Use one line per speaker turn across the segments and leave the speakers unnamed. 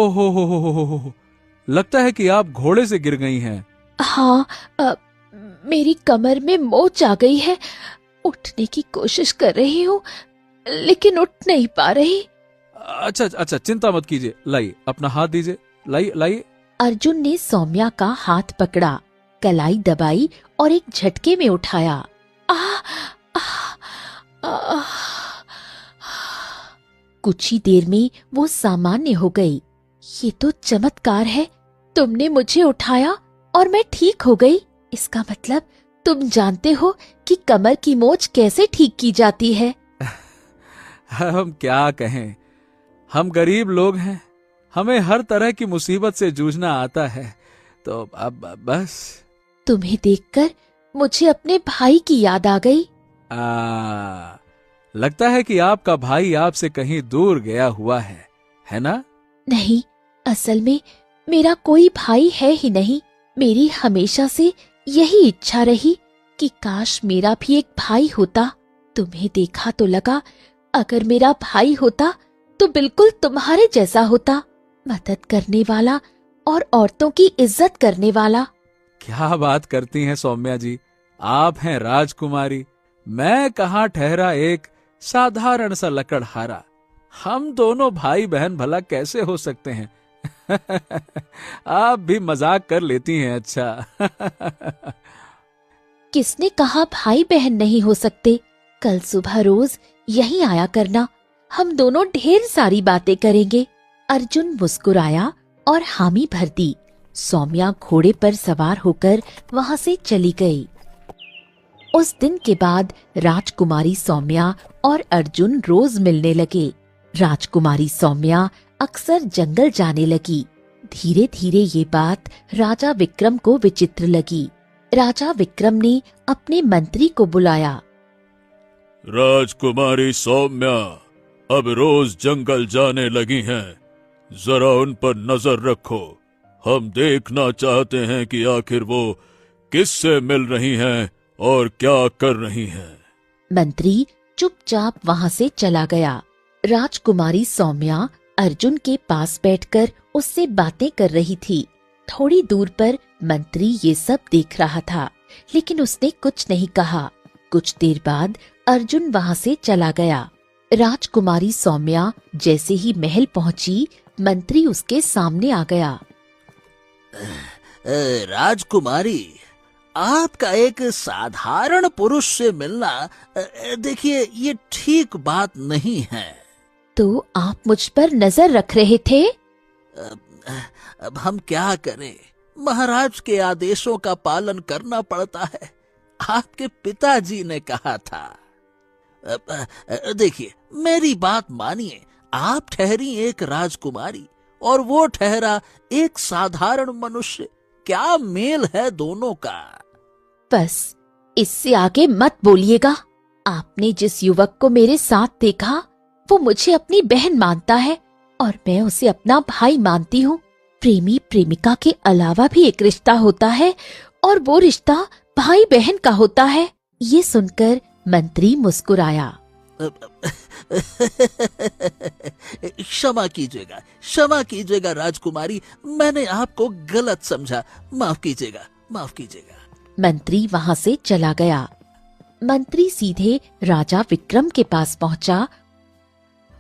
ओहो हो, लगता है कि आप घोड़े से गिर गई हैं।
हाँ, मेरी कमर में मोच आ गई है। उठने की कोशिश कर रही हूँ लेकिन उठ नहीं पा रही।
अच्छा अच्छा, चिंता मत कीजिए, लाइए अपना हाथ दीजिए, लाइए लाइए।
अर्जुन ने सौम्या का हाथ पकड़ा, कलाई दबाई और एक झटके में उठाया। आ, आ, आ, कुछ ही देर में वो सामान्य हो गई। ये तो चमत्कार है, तुमने मुझे उठाया और मैं ठीक हो गई। इसका मतलब तुम जानते हो कि कमर की मोच कैसे ठीक की जाती है।
हम क्या कहें, हम गरीब लोग हैं, हमें हर तरह की मुसीबत से जूझना आता है, तो अब बस।
तुम्हें देखकर मुझे अपने भाई की याद आ गई।
लगता है कि आपका भाई आपसे कहीं दूर गया हुआ है ना?
नहीं, असल में मेरा कोई भाई है ही नहीं। मेरी हमेशा से यही इच्छा रही कि काश मेरा भी एक भाई होता। तुम्हें देखा तो लगा अगर मेरा भाई होता तो बिल्कुल तुम्हारे जैसा होता, मदद करने वाला और औरतों की इज्जत करने वाला।
क्या बात करती हैं सौम्या जी, आप हैं राजकुमारी, मैं कहाँ ठहरा एक साधारण सा लकड़हारा। हम दोनों भाई बहन भला कैसे हो सकते हैं? आप भी मजाक कर लेती हैं। अच्छा।
किसने कहा भाई बहन नहीं हो सकते? कल सुबह रोज यहीं आया करना, हम दोनों ढेर सारी बातें करेंगे। अर्जुन मुस्कुराया और हामी भर दी। सौम्या घोड़े पर सवार होकर वहां से चली गई। उस दिन के बाद राजकुमारी सौम्या और अर्जुन रोज मिलने लगे। राजकुमारी सौम्या अक्सर जंगल जाने लगी। धीरे धीरे ये बात राजा विक्रम को विचित्र लगी। राजा विक्रम ने अपने मंत्री को बुलाया।
राजकुमारी सौम्या अब रोज जंगल जाने लगी हैं, जरा उन पर नजर रखो। हम देखना चाहते हैं कि आखिर वो किससे मिल रही हैं और क्या कर रही हैं।
मंत्री चुपचाप वहां से चला गया। राजकुमारी सौम्या अर्जुन के पास बैठकर उससे बातें कर रही थी। थोड़ी दूर पर मंत्री ये सब देख रहा था, लेकिन उसने कुछ नहीं कहा। कुछ देर बाद अर्जुन वहां से चला गया। राजकुमारी सौम्या जैसे ही महल पहुंची, मंत्री उसके सामने आ गया।
राजकुमारी, आपका एक साधारण पुरुष से मिलना, देखिए, ये ठीक बात नहीं है।
तो आप मुझ पर नजर रख रहे थे?
अब हम क्या करें, महाराज के आदेशों का पालन करना पड़ता है। आपके पिताजी ने कहा था। देखिए, मेरी बात मानिए, आप ठहरी एक राजकुमारी और वो ठहरा एक साधारण मनुष्य। क्या मेल है दोनों का?
बस इससे आगे मत बोलिएगा। आपने जिस युवक को मेरे साथ देखा वो मुझे अपनी बहन मानता है और मैं उसे अपना भाई मानती हूँ। प्रेमी प्रेमिका के अलावा भी एक रिश्ता होता है और वो रिश्ता भाई बहन का होता है। ये सुनकर मंत्री मुस्कुराया।
क्षमा कीजिएगा राजकुमारी, मैंने आपको गलत समझा, माफ कीजिएगा, माफ कीजिएगा।
मंत्री वहां से चला गया। मंत्री सीधे राजा विक्रम के पास पहुंचा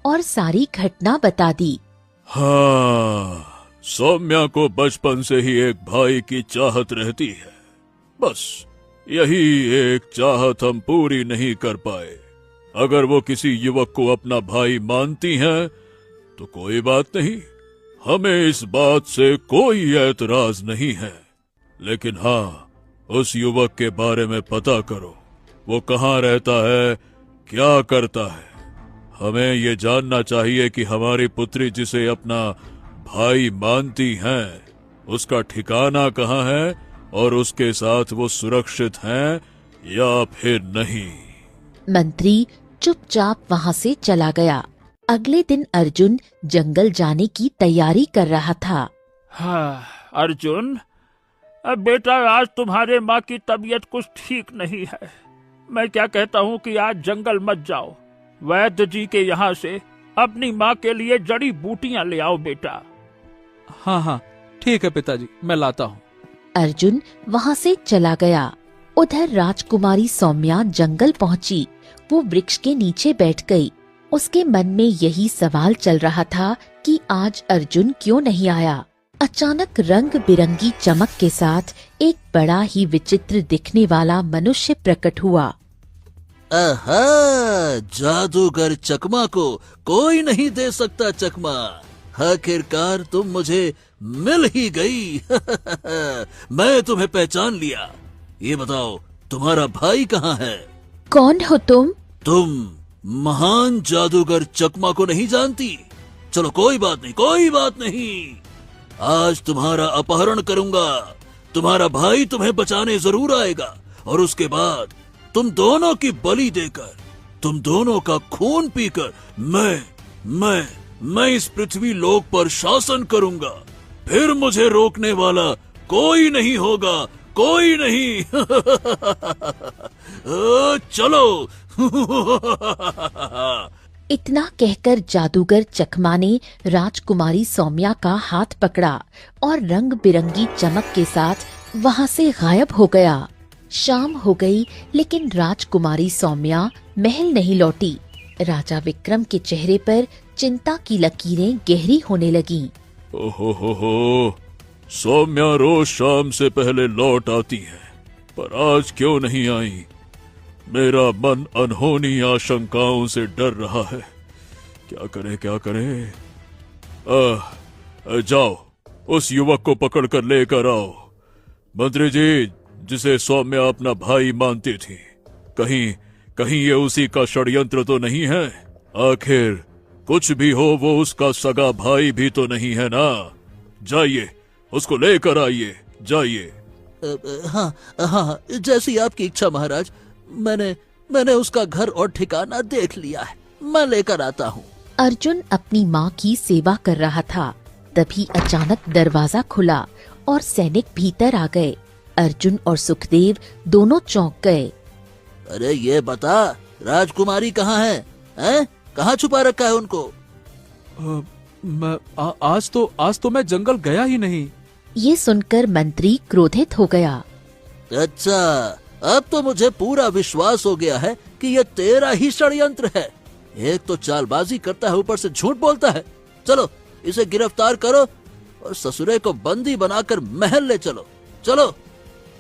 और सारी घटना बता दी।
हाँ, सौम्या को बचपन से ही एक भाई की चाहत रहती है। बस यही एक चाहत हम पूरी नहीं कर पाए। अगर वो किसी युवक को अपना भाई मानती हैं तो कोई बात नहीं, हमें इस बात से कोई एतराज नहीं है। लेकिन हाँ, उस युवक के बारे में पता करो, वो कहाँ रहता है, क्या करता है। हमें ये जानना चाहिए कि हमारी पुत्री जिसे अपना भाई मानती हैं, उसका ठिकाना कहाँ है और उसके साथ वो सुरक्षित हैं या फिर नहीं।
मंत्री चुपचाप वहां से चला गया। अगले दिन अर्जुन जंगल जाने की तैयारी कर रहा था।
हाँ अर्जुन, अब बेटा, आज तुम्हारे माँ की तबीयत कुछ ठीक नहीं है। मैं क्या कहता हूँ कि आज जंगल मत जाओ, वैद्य जी के यहाँ से अपनी माँ के लिए जड़ी बूटियाँ ले आओ बेटा।
हाँ हाँ ठीक है पिताजी, मैं लाता हूँ।
अर्जुन वहाँ से चला गया। उधर राजकुमारी सौम्या जंगल पहुँची। वो वृक्ष के नीचे बैठ गई। उसके मन में यही सवाल चल रहा था कि आज अर्जुन क्यों नहीं आया। अचानक रंग बिरंगी चमक के साथ एक बड़ा ही विचित्र दिखने वाला मनुष्य प्रकट हुआ।
आहा, जादूगर चकमा को कोई नहीं दे सकता चकमा। आखिरकार तुम मुझे मिल ही गई। मैं तुम्हें पहचान लिया। ये बताओ, तुम्हारा भाई कहाँ है?
कौन हो तुम?
तुम महान जादूगर चकमा को नहीं जानती? चलो कोई बात नहीं, कोई बात नहीं। आज तुम्हारा अपहरण करूंगा। तुम्हारा भाई तुम्हें बचाने जरूर आएगा और उसके बाद तुम दोनों की बलि देकर, तुम दोनों का खून पीकर मैं इस पृथ्वी लोक पर शासन करूंगा। फिर मुझे रोकने वाला कोई नहीं होगा, कोई नहीं। चलो।
इतना कहकर जादूगर चकमा ने राजकुमारी सौम्या का हाथ पकड़ा और रंग बिरंगी चमक के साथ वहाँ से गायब हो गया। शाम हो गई लेकिन राजकुमारी सौम्या महल नहीं लौटी। राजा विक्रम के चेहरे पर चिंता की लकीरें गहरी होने लगी।
ओहो, सौम्या रोज शाम से पहले लौट आती है, पर आज क्यों नहीं आई? मेरा मन अनहोनी आशंकाओं से डर रहा है। क्या करे? जाओ, उस युवक को पकड़कर लेकर आओ। मंत्री जी, जिसे सौम्या अपना भाई मानती थी, कहीं ये उसी का षड्यंत्र तो नहीं है? आखिर कुछ भी हो, वो उसका सगा भाई भी तो नहीं है ना? जाइए, उसको लेकर आइए, जाइए।
हाँ, जैसी आपकी इच्छा महाराज। मैंने उसका घर और ठिकाना देख लिया है। मैं लेकर आता हूँ।
अर्जुन अपनी माँ की सेवा कर रहा था। तभी अचानक दरवाजा खुला और सैनिक भीतर आ गए। अर्जुन और सुखदेव दोनों चौंक गए।
अरे ये बता, राजकुमारी कहाँ है? कहाँ छुपा रखा है उनको?
आज तो मैं जंगल गया ही नहीं।
ये सुनकर मंत्री क्रोधित हो गया।
अच्छा, अब तो मुझे पूरा विश्वास हो गया है कि ये तेरा ही षड्यंत्र है। एक तो चालबाजी करता है, ऊपर से झूठ बोलता है। चलो, इसे गिरफ्तार करो और ससुरे को बंदी बनाकर महल ले चलो। चलो।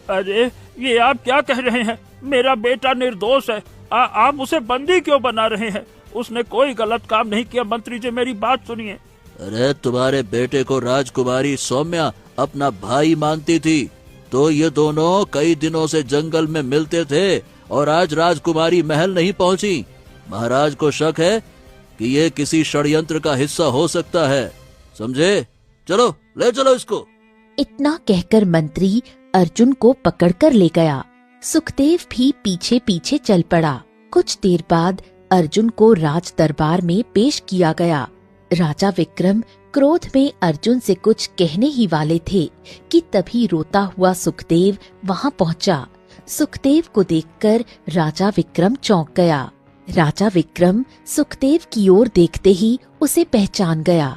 अरे ये आप क्या कह रहे हैं? मेरा बेटा निर्दोष है। आप उसे बंदी क्यों बना रहे हैं? उसने कोई गलत काम नहीं किया। मंत्री जी, मेरी बात सुनिए।
अरे तुम्हारे बेटे को राजकुमारी सौम्या अपना भाई मानती थी, तो ये दोनों कई दिनों से जंगल में मिलते थे और आज राजकुमारी महल नहीं पहुंची। महाराज को शक है कि ये किसी षड्यंत्र का हिस्सा हो सकता है। समझे? चलो, ले चलो इसको।
इतना कहकर मंत्री अर्जुन को पकड़कर ले गया। सुखदेव भी पीछे पीछे चल पड़ा। कुछ देर बाद अर्जुन को राज दरबार में पेश किया गया। राजा विक्रम क्रोध में अर्जुन से कुछ कहने ही वाले थे कि तभी रोता हुआ सुखदेव वहां पहुंचा। सुखदेव को देखकर राजा विक्रम चौंक गया। राजा विक्रम सुखदेव की ओर देखते ही उसे पहचान गया।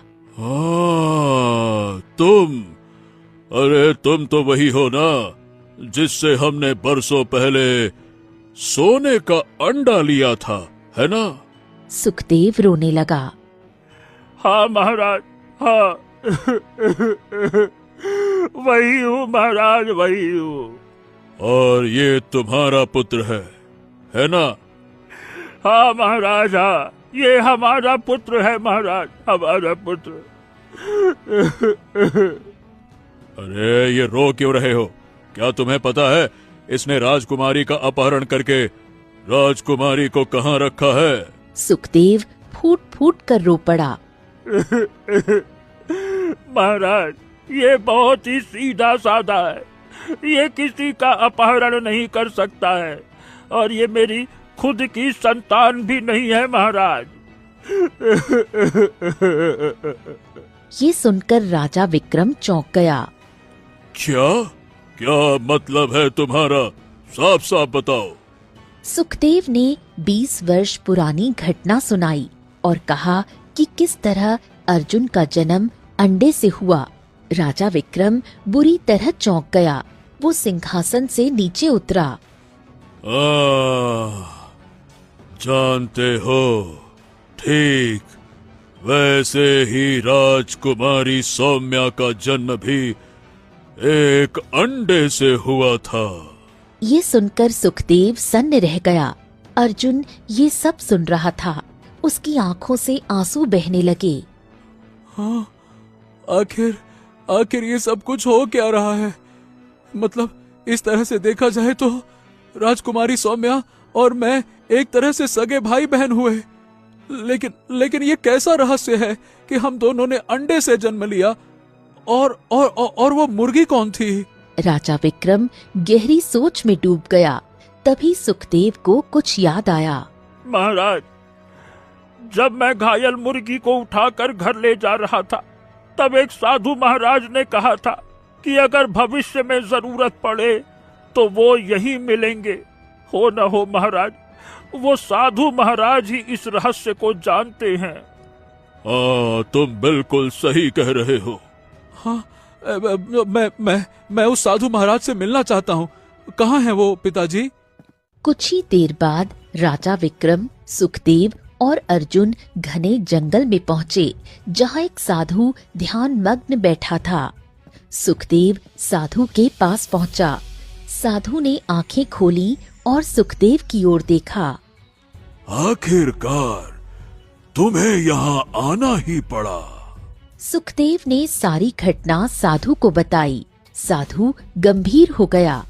तुम तो वही हो ना, जिससे हमने बरसों पहले सोने का अंडा लिया था, है ना?
सुखदेव रोने लगा।
हाँ महाराज, हाँ। वही हूँ महाराज, वही हूँ।
और ये तुम्हारा पुत्र है ना?
हाँ महाराज, हाँ, ये हमारा पुत्र है महाराज, हमारा पुत्र।
अरे ये रो क्यों रहे हो? क्या तुम्हें पता है इसने राजकुमारी का अपहरण करके राजकुमारी को कहाँ रखा है?
सुखदेव फूट फूट कर रो पड़ा।
महाराज, ये बहुत ही सीधा साधा है। ये किसी का अपहरण नहीं कर सकता है और ये मेरी खुद की संतान भी नहीं है महाराज।
ये सुनकर राजा विक्रम चौंक गया।
क्या मतलब है तुम्हारा? साफ साफ बताओ।
सुखदेव ने 20 वर्ष पुरानी घटना सुनाई और कहा कि किस तरह अर्जुन का जन्म अंडे से हुआ राजा विक्रम बुरी तरह चौंक गया। वो सिंहासन से नीचे उतरा।
जानते हो, ठीक वैसे ही राजकुमारी सौम्या का जन्म भी एक अंडे से हुआ था।
ये सुनकर सुखदेव सन्न रह गया। अर्जुन ये सब सुन रहा था। उसकी आंखों से आंसू बहने लगे।
हाँ, आखिर ये सब कुछ हो क्या रहा है? मतलब इस तरह से देखा जाए तो राजकुमारी सौम्या और मैं एक तरह से सगे भाई बहन हुए। लेकिन ये कैसा रहस्य है कि हम दोनों ने अंडे से जन्म लिया? और वो मुर्गी कौन थी?
राजा विक्रम गहरी सोच में डूब गया। तभी सुखदेव को कुछ याद आया।
महाराज, जब मैं घायल मुर्गी को उठाकर घर ले जा रहा था, तब एक साधु महाराज ने कहा था कि अगर भविष्य में जरूरत पड़े तो वो यही मिलेंगे। हो न हो महाराज, वो साधु महाराज ही इस रहस्य को जानते हैं।
तुम बिल्कुल सही कह रहे हो।
हाँ, मैं उस साधु महाराज से मिलना चाहता हूँ। कहाँ है वो पिताजी?
कुछ ही देर बाद राजा विक्रम, सुखदेव और अर्जुन घने जंगल में पहुँचे, जहाँ एक साधु ध्यान मग्न बैठा था। सुखदेव साधु के पास पहुँचा। साधु ने आंखें खोली और सुखदेव की ओर देखा।
आखिरकार तुम्हें यहाँ आना ही पड़ा।
सुखदेव ने सारी घटना साधु को बताई। साधु गंभीर हो गया।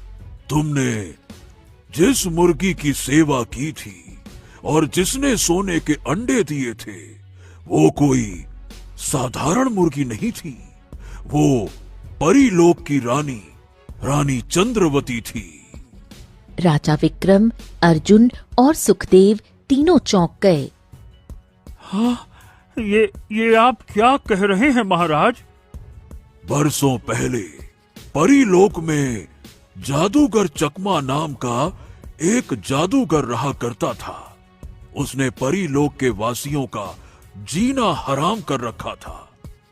तुमने जिस मुर्गी की सेवा की थी और जिसने सोने के अंडे दिए थे, वो कोई साधारण मुर्गी नहीं थी। वो परीलोक की रानी चंद्रवती थी।
राजा विक्रम, अर्जुन और सुखदेव तीनों चौंक गए।
हाँ, ये आप क्या कह रहे हैं महाराज?
बरसों पहले परीलोक में जादूगर चकमा नाम का एक जादूगर रहा करता था। उसने परीलोक के वासियों का जीना हराम कर रखा था।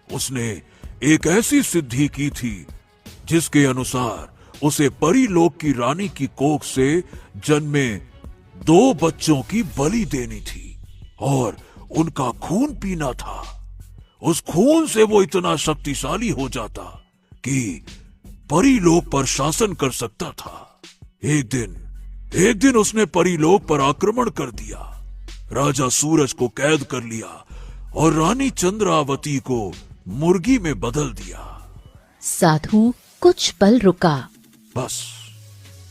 उसने एक ऐसी सिद्धि की थी जिसके अनुसार उसे परीलोक की रानी की कोख से जन्मे 2 बच्चों की बलि देनी थी और उनका खून पीना था। उस खून से वो इतना शक्तिशाली हो जाता कि परीलोक पर शासन कर सकता था। एक दिन उसने परीलोक पर आक्रमण कर दिया, राजा सूरज को कैद कर लिया और रानी चंद्रावती को मुर्गी में बदल दिया।
साधु कुछ पल रुका।
बस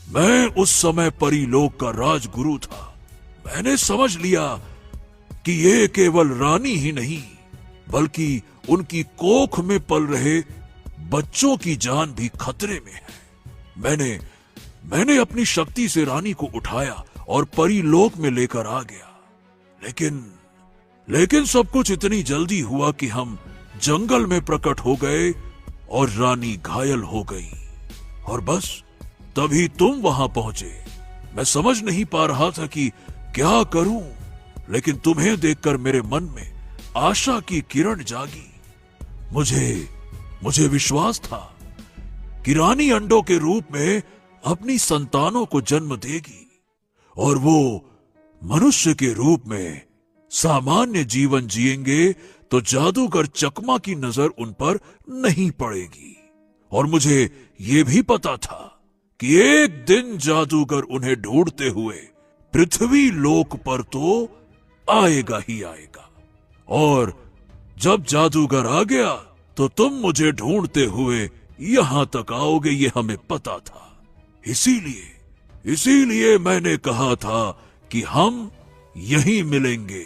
मैं उस समय परीलोक का राजगुरु था। मैंने समझ लिया कि ये केवल रानी ही नहीं, बल्कि उनकी कोख में पल रहे बच्चों की जान भी खतरे में है। मैंने अपनी शक्ति से रानी को उठाया और परीलोक में लेकर आ गया। लेकिन सब कुछ इतनी जल्दी हुआ कि हम जंगल में प्रकट हो गए और रानी घायल हो गई। और बस तभी तुम वहां पहुंचे। मैं समझ नहीं पा रहा था कि क्या करूं, लेकिन तुम्हें देखकर मेरे मन में आशा की किरण जागी। मुझे विश्वास था कि रानी अंडों के रूप में अपनी संतानों को जन्म देगी और वो मनुष्य के रूप में सामान्य जीवन जिएंगे तो जादूगर चकमा की नजर उन पर नहीं पड़ेगी। और मुझे ये भी पता था कि एक दिन जादूगर उन्हें ढूंढते हुए पृथ्वी लोक पर तो आएगा ही आएगा। और जब जादूगर आ गया तो तुम मुझे ढूंढते हुए यहां तक आओगे, ये हमें पता था। इसीलिए मैंने कहा था कि हम यहीं मिलेंगे।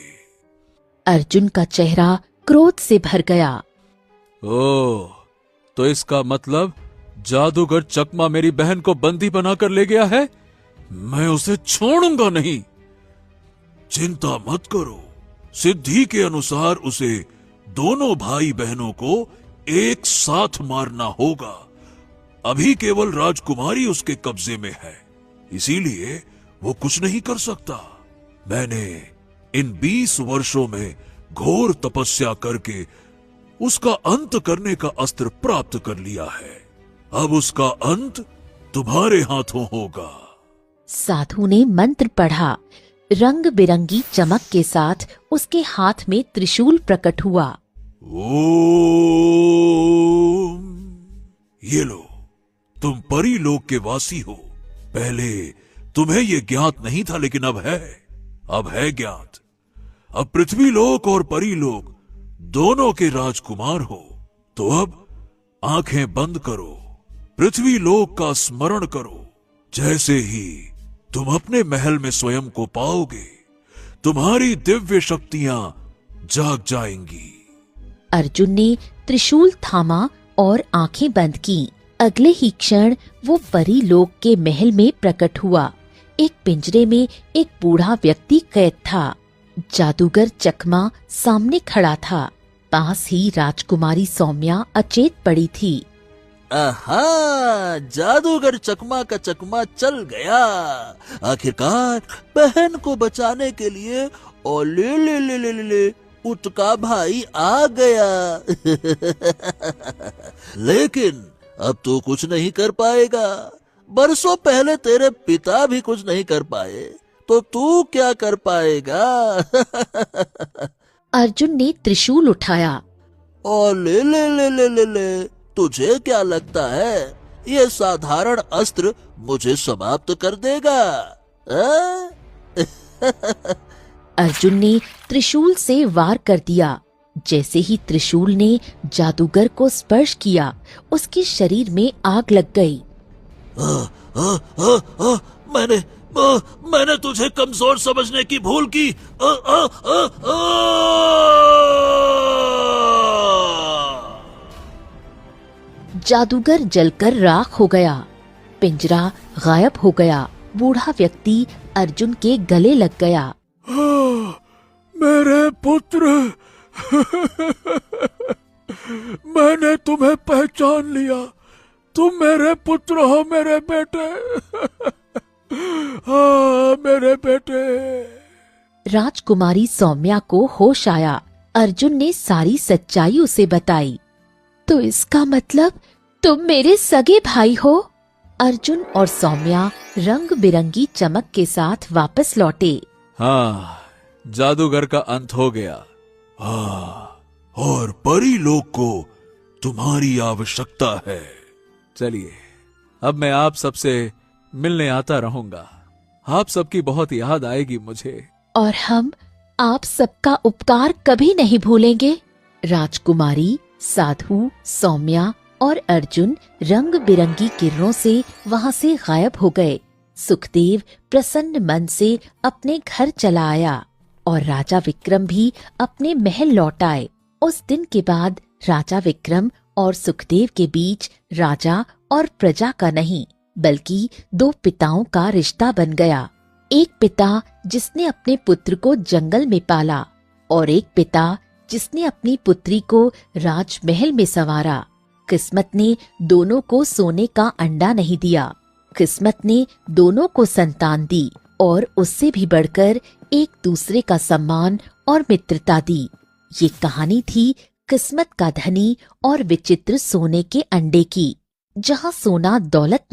अर्जुन का चेहरा क्रोध से भर गया।
ओह, तो इसका मतलब जादूगर चकमा मेरी बहन को बंदी बनाकर ले गया है। मैं उसे छोड़ूंगा नहीं।
चिंता मत करो, सिद्धि के अनुसार उसे दोनों भाई बहनों को एक साथ मारना होगा। अभी केवल राजकुमारी उसके कब्जे में है, इसीलिए वो कुछ नहीं कर सकता। मैंने इन 20 वर्षों में घोर तपस्या करके उसका अंत करने का अस्त्र प्राप्त कर लिया है। अब उसका अंत तुम्हारे हाथों होगा।
साधु ने मंत्र पढ़ा। रंग बिरंगी चमक के साथ उसके हाथ में त्रिशूल प्रकट हुआ।
ओम, ये लो, तुम परी लोक के वासी हो। पहले तुम्हें ये ज्ञात नहीं था, लेकिन अब है ज्ञात। अब पृथ्वी लोक और परी लोक दोनों के राजकुमार हो। तो अब आंखें बंद करो, पृथ्वी लोक का स्मरण करो। जैसे ही तुम अपने महल में स्वयं को पाओगे, तुम्हारी दिव्य शक्तियां जाग जाएंगी।
अर्जुन ने त्रिशूल थामा और आंखें बंद की। अगले ही क्षण वो परी लोक के महल में प्रकट हुआ। एक पिंजरे में एक बूढ़ा व्यक्ति कैद था। जादूगर चकमा सामने खड़ा था। पास ही राजकुमारी सौम्या अचेत पड़ी थी।
आहा, जादूगर चकमा का चकमा चल गया। आखिरकार बहन को बचाने के लिए ओ ले ले ले ले ले, ले उतका भाई आ गया। लेकिन अब तू कुछ नहीं कर पाएगा। बरसों पहले तेरे पिता भी कुछ नहीं कर पाए, तो तू क्या कर पाएगा?
अर्जुन ने त्रिशूल उठाया।
ओ ले ले ले ले ले ले, तुझे क्या लगता है ये साधारण अस्त्र मुझे समाप्त कर देगा?
अर्जुन ने त्रिशूल से वार कर दिया। जैसे ही त्रिशूल ने जादूगर को स्पर्श किया, उसके शरीर में आग लग गई।
मैंने तुझे कमजोर समझने की भूल की।
जादूगर जलकर राख हो गया। पिंजरा गायब हो गया। बूढ़ा व्यक्ति अर्जुन के गले लग गया।
मेरे पुत्र, मैंने तुम्हें पहचान लिया। तुम मेरे पुत्र हो, मेरे बेटे। हाँ, मेरे बेटे।
राजकुमारी सौम्या को होश आया। अर्जुन ने सारी सच्चाई उसे बताई। तो इसका मतलब तुम मेरे सगे भाई हो? अर्जुन और सौम्या रंग बिरंगी चमक के साथ वापस लौटे।
हाँ, जादूगर का अंत हो गया।
हाँ, और परी लोक को तुम्हारी आवश्यकता है।
चलिए, अब मैं आप सबसे मिलने आता रहूंगा। आप सबकी बहुत याद आएगी मुझे।
और हम आप सबका उपकार कभी नहीं भूलेंगे। राजकुमारी, साधु, सौम्या और अर्जुन रंग बिरंगी किरणों से वहां से गायब हो गए। सुखदेव प्रसन्न मन से अपने घर चला आया और राजा विक्रम भी अपने महल लौट आए। उस दिन के बाद राजा विक्रम और सुखदेव के बीच राजा और प्रजा का नहीं, बल्कि दो पिताओं का रिश्ता बन गया। एक पिता जिसने अपने पुत्र को जंगल में पाला, और एक पिता जिसने अपनी पुत्री को राजमहल में संवारा। किस्मत ने दोनों को सोने का अंडा नहीं दिया। किस्मत ने दोनों को संतान दी और उससे भी बढ़कर एक दूसरे का सम्मान और मित्रता दी। ये कहानी थी किस्मत का धनी और विचित्र सोने के अंडे की। जहाँ सोना दौलत